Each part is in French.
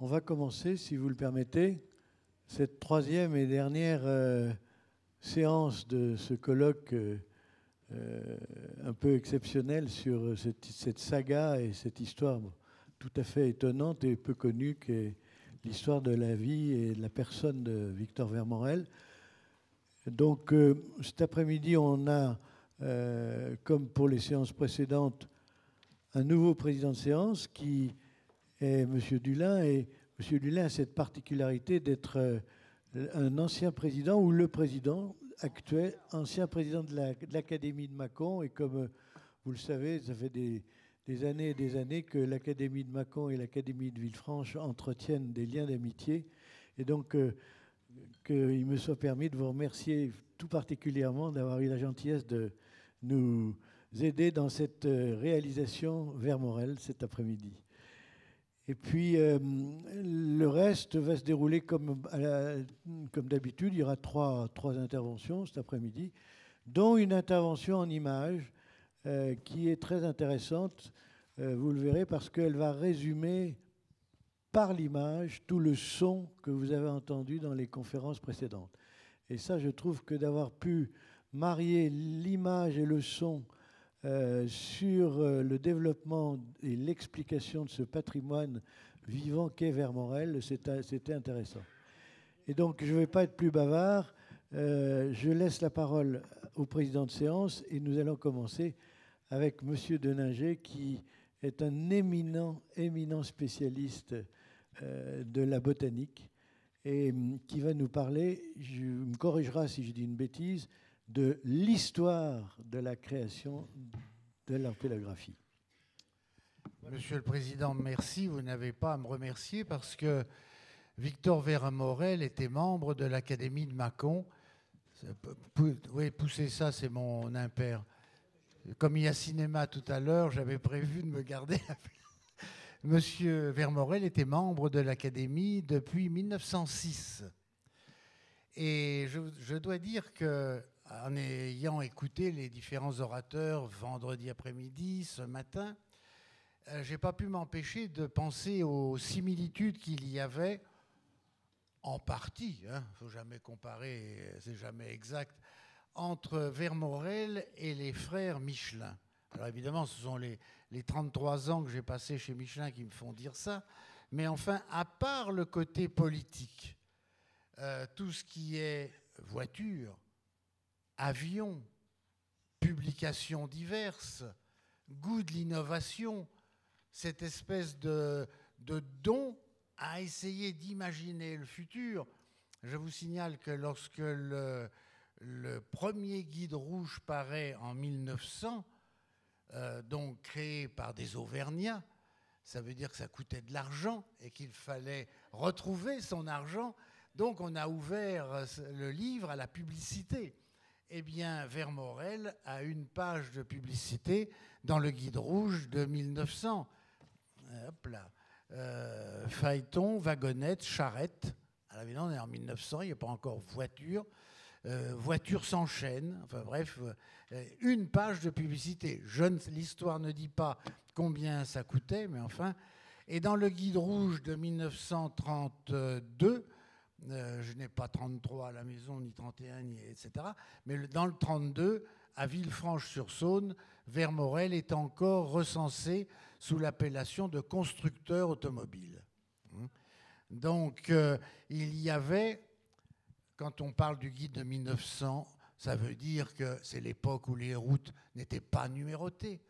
On va commencer, si vous le permettez, cette troisième et dernière séance de ce colloque un peu exceptionnel sur cette saga et cette histoire tout à fait étonnante et peu connue qu'est l'histoire de la vie et de la personne de Victor Vermorel. Donc cet après-midi, on a, comme pour les séances précédentes, un nouveau président de séance qui est M. Dulin. Et M. Dulin a cette particularité d'être un ancien président ou le président actuel, ancien président de l'Académie de Mâcon. Et comme vous le savez, ça fait des années et des années que l'Académie de Mâcon et l'Académie de Villefranche entretiennent des liens d'amitié. Et donc, qu'il me soit permis de vous remercier tout particulièrement d'avoir eu la gentillesse de nous aider dans cette réalisation Vermorel cet après-midi. Et puis, le reste va se dérouler comme d'habitude. Il y aura trois interventions cet après-midi, dont une intervention en images qui est très intéressante. Vous le verrez parce qu'elle va résumer par l'image tout le son que vous avez entendu dans les conférences précédentes. Et ça, je trouve que d'avoir pu marier l'image et le son sur le développement et l'explication de ce patrimoine vivant qu'est Vermorel, c'était intéressant. Et donc, je ne vais pas être plus bavard. Je laisse la parole au président de séance et nous allons commencer avec M. Deninger, qui est un éminent spécialiste de la botanique et qui va nous parler, je me corrigera si je dis une bêtise, de l'histoire de la création de l'orpélographie. Monsieur le Président, merci. Vous n'avez pas à me remercier parce que Victor Vermorel était membre de l'Académie de Mâcon. Oui, pousser ça, c'est mon impair. Comme il y a cinéma tout à l'heure, j'avais prévu de me garder. Monsieur Vermorel était membre de l'Académie depuis 1906. Et je dois dire que, en ayant écouté les différents orateurs vendredi après-midi, ce matin, je n'ai pas pu m'empêcher de penser aux similitudes qu'il y avait, en partie, il ne faut jamais comparer, c'est jamais exact, entre Vermorel et les frères Michelin. Alors évidemment, ce sont les 33 ans que j'ai passés chez Michelin qui me font dire ça, mais enfin, à part le côté politique, tout ce qui est voiture, avion, publications diverses, goût de l'innovation, cette espèce de don à essayer d'imaginer le futur. Je vous signale que lorsque le premier guide rouge paraît en 1900, donc créé par des Auvergnats, ça veut dire que ça coûtait de l'argent et qu'il fallait retrouver son argent. Donc on a ouvert le livre à la publicité. Eh bien, Vermorel a une page de publicité dans le guide rouge de 1900. Hop là. Phaéton, wagonnette, charrette. Alors évidemment, on est en 1900, il n'y a pas encore voiture. Voiture sans chaîne. Enfin bref, une page de publicité. L'histoire ne dit pas combien ça coûtait, mais enfin. Et dans le guide rouge de 1932, je n'ai pas 33 à la maison, ni 31, ni etc. Mais dans le 32, à Villefranche-sur-Saône, Vermorel est encore recensé sous l'appellation de constructeur automobile. Donc, il y avait, quand on parle du guide de 1900, ça veut dire que c'est l'époque où les routes n'étaient pas numérotées.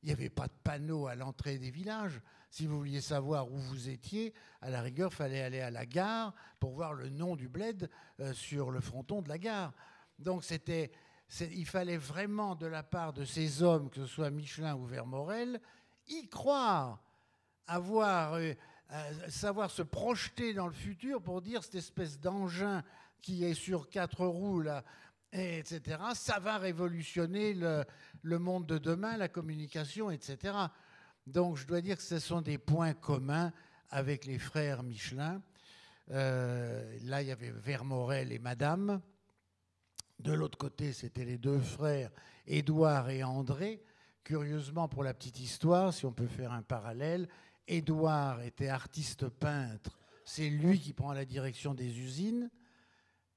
Il n'y avait pas de panneau à l'entrée des villages. Si vous vouliez savoir où vous étiez, à la rigueur, il fallait aller à la gare pour voir le nom du bled sur le fronton de la gare. Donc il fallait vraiment, de la part de ces hommes, que ce soit Michelin ou Vermorel, y croire, savoir se projeter dans le futur pour dire cette espèce d'engin qui est sur 4 roues, là, etc., ça va révolutionner le monde de demain, la communication, etc. Donc je dois dire que ce sont des points communs avec les frères Michelin. Là, il y avait Vermorel et Madame. De l'autre côté, c'était les deux frères, Édouard et André. Curieusement, pour la petite histoire, si on peut faire un parallèle, Édouard était artiste peintre c'est lui qui prend la direction des usines.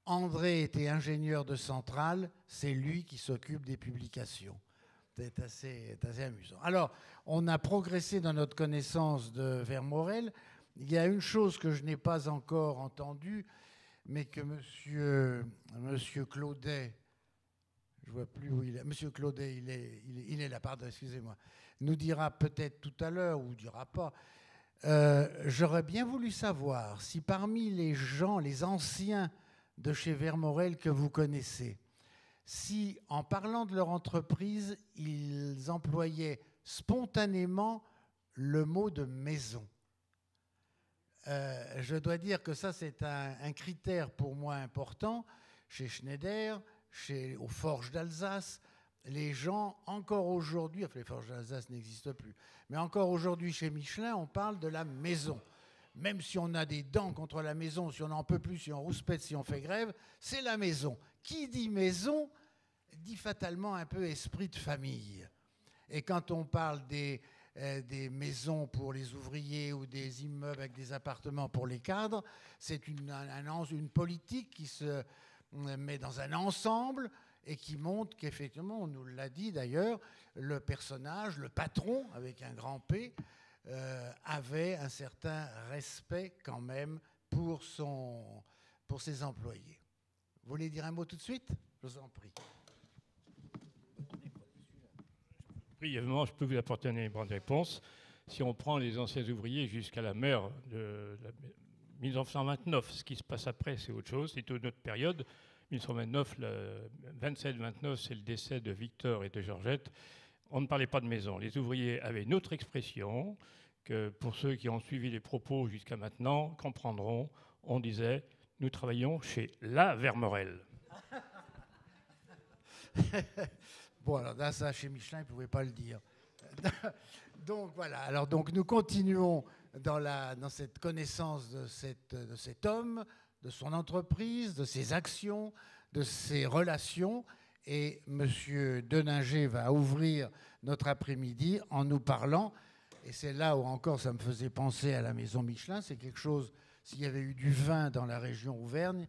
André était ingénieur de centrale, c'est lui qui s'occupe des publications. C'est assez amusant. Alors, on a progressé dans notre connaissance de Vermorel. Il y a une chose que je n'ai pas encore entendue, mais que monsieur Claudet, je ne vois plus où il est, monsieur Claudet, il est là, pardon, excusez-moi, nous dira peut-être tout à l'heure, ou ne dira pas. J'aurais bien voulu savoir si parmi les gens, les anciens de chez Vermorel que vous connaissez, si en parlant de leur entreprise, ils employaient spontanément le mot de maison. Je dois dire que ça, c'est un critère pour moi important. Chez Schneider, aux Forges d'Alsace, les gens, encore aujourd'hui, enfin les Forges d'Alsace n'existent plus, mais encore aujourd'hui chez Michelin, on parle de la maison. Même si on a des dents contre la maison, si on n'en peut plus, si on rouspète, si on fait grève, c'est la maison. Qui dit maison dit fatalement un peu esprit de famille. Et quand on parle des maisons pour les ouvriers ou des immeubles avec des appartements pour les cadres, c'est une politique qui se met dans un ensemble et qui montre qu'effectivement, on nous l'a dit d'ailleurs, le personnage, le patron, avec un grand P, avait un certain respect quand même pour ses employés. Vous voulez dire un mot tout de suite? Je vous en prie. Brièvement, je peux vous apporter un élément de réponse. Si on prend les anciens ouvriers jusqu'à la mer de 1929, ce qui se passe après, c'est autre chose, c'est une autre période. 1929, le 27-29, c'est le décès de Victor et de Georgette. On ne parlait pas de maison. Les ouvriers avaient une autre expression que, pour ceux qui ont suivi les propos jusqu'à maintenant, comprendront. On disait « nous travaillons chez la Vermorel ». Bon, alors là, ça, chez Michelin, ils ne pouvaient pas le dire. Donc, voilà. Alors, donc, nous continuons dans cette connaissance de cet homme, de son entreprise, de ses actions, de ses relations. Et M. Deninger va ouvrir notre après-midi en nous parlant, et c'est là où encore ça me faisait penser à la maison Michelin, c'est quelque chose, s'il y avait eu du vin dans la région Auvergne,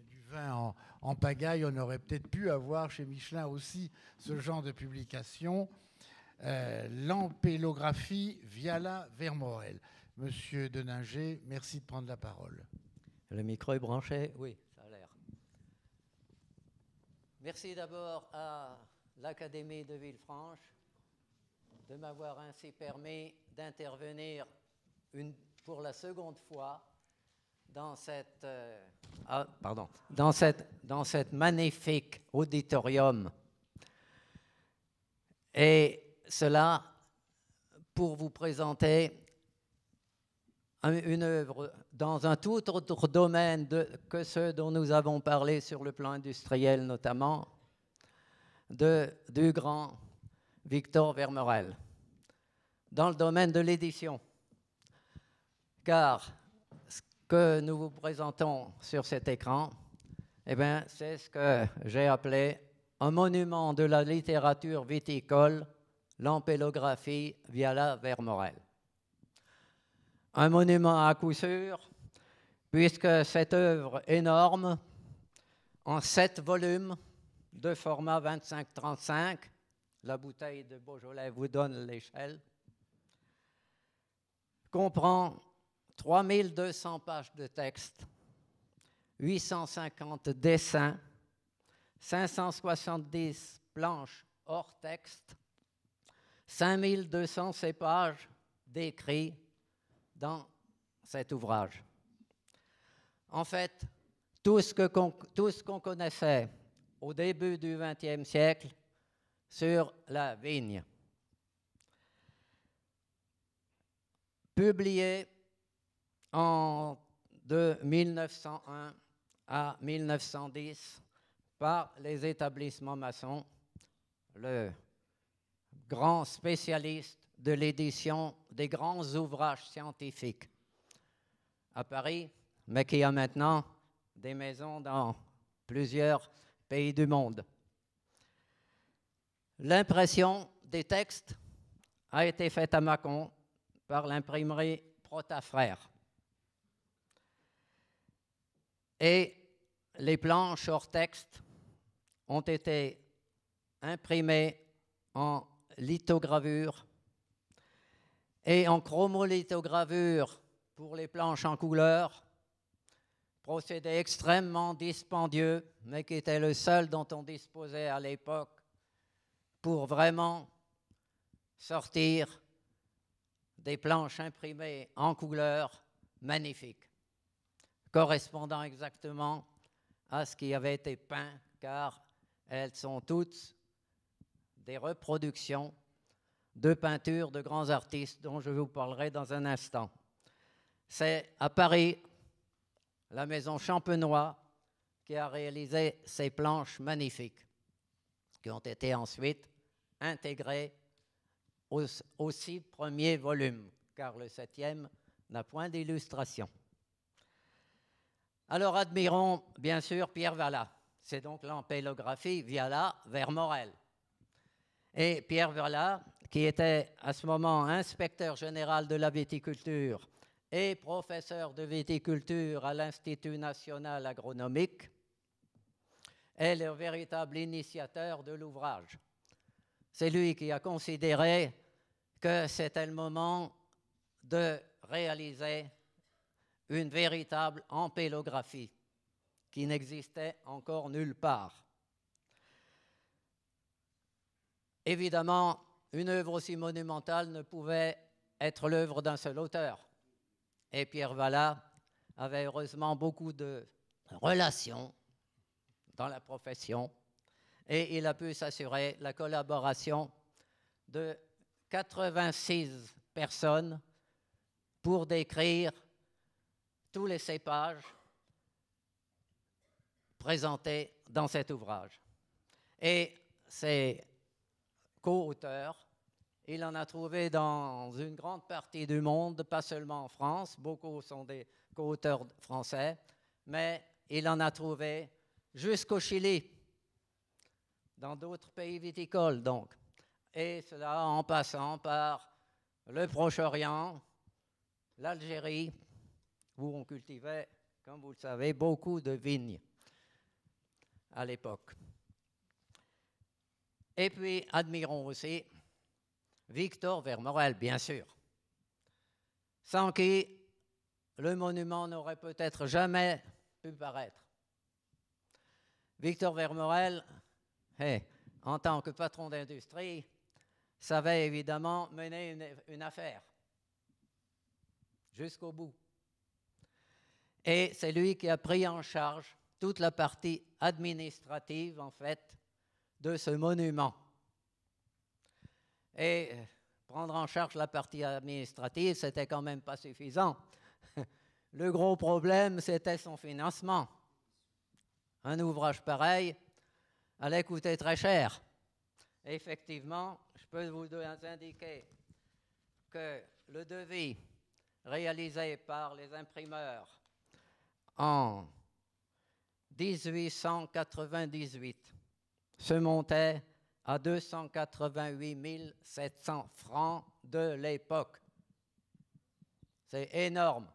du vin en pagaille, on aurait peut-être pu avoir chez Michelin aussi ce genre de publication. L'ampélographie Viala Vermorel. Monsieur Deninger, merci de prendre la parole. Le micro est branché? Oui, ça a l'air. Merci d'abord à l'Académie de Villefranche de m'avoir ainsi permis d'intervenir pour la seconde fois dans cette magnifique auditorium. Et cela pour vous présenter une œuvre dans un tout autre domaine que ceux dont nous avons parlé sur le plan industriel notamment, du grand Victor Vermorel, dans le domaine de l'édition. Car ce que nous vous présentons sur cet écran, eh bien, c'est ce que j'ai appelé un monument de la littérature viticole, l'ampélographie Viala Vermorel. Un monument à coup sûr, puisque cette œuvre énorme, en 7 volumes de format 25-35, la bouteille de Beaujolais vous donne l'échelle, comprend 3200 pages de texte, 850 dessins, 570 planches hors texte, 5200 cépages décrits dans cet ouvrage. En fait, tout ce qu'on connaissait au début du XXe siècle sur la vigne. Publié de 1901 à 1910 par les établissements maçons, le grand spécialiste de l'édition des grands ouvrages scientifiques à Paris, mais qui a maintenant des maisons dans plusieurs pays du monde. L'impression des textes a été faite à Mâcon par l'imprimerie Protafrère. Et les planches hors texte ont été imprimées en lithogravure et en chromolithogravure pour les planches en couleur, procédé extrêmement dispendieux, mais qui était le seul dont on disposait à l'époque pour vraiment sortir des planches imprimées en couleur magnifiques, correspondant exactement à ce qui avait été peint, car elles sont toutes des reproductions de peintures de grands artistes dont je vous parlerai dans un instant. C'est à Paris, la maison Champenois qui a réalisé ces planches magnifiques, qui ont été ensuite intégrées aux 6 premiers volumes, car le 7e n'a point d'illustration. Alors admirons bien sûr Pierre Vallat. C'est donc l'ampélographie Viala vers Morel. Et Pierre Vallat, qui était à ce moment inspecteur général de la viticulture et professeur de viticulture à l'Institut national agronomique, est le véritable initiateur de l'ouvrage. C'est lui qui a considéré que c'était le moment de réaliser une véritable ampélographie qui n'existait encore nulle part. Évidemment, une œuvre aussi monumentale ne pouvait être l'œuvre d'un seul auteur. Et Pierre Vallat avait heureusement beaucoup de relations dans la profession et il a pu s'assurer la collaboration de 86 personnes pour décrire tous les cépages présentés dans cet ouvrage. Et ces co-auteurs, il en a trouvé dans une grande partie du monde, pas seulement en France, beaucoup sont des co-auteurs français, mais il en a trouvé jusqu'au Chili, dans d'autres pays viticoles donc. Et cela en passant par le Proche-Orient, l'Algérie, où on cultivait, comme vous le savez, beaucoup de vignes à l'époque. Et puis, admirons aussi Victor Vermorel, bien sûr, sans qui le monument n'aurait peut-être jamais pu paraître. Victor Vermorel, en tant que patron d'industrie, savait évidemment mener une affaire jusqu'au bout. Et c'est lui qui a pris en charge toute la partie administrative, en fait, de ce monument. Et prendre en charge la partie administrative, c'était quand même pas suffisant. Le gros problème, c'était son financement. Un ouvrage pareil allait coûter très cher. Et effectivement, je peux vous indiquer que le devis réalisé par les imprimeurs en 1898 se montait à 288 700 francs de l'époque. C'est énorme.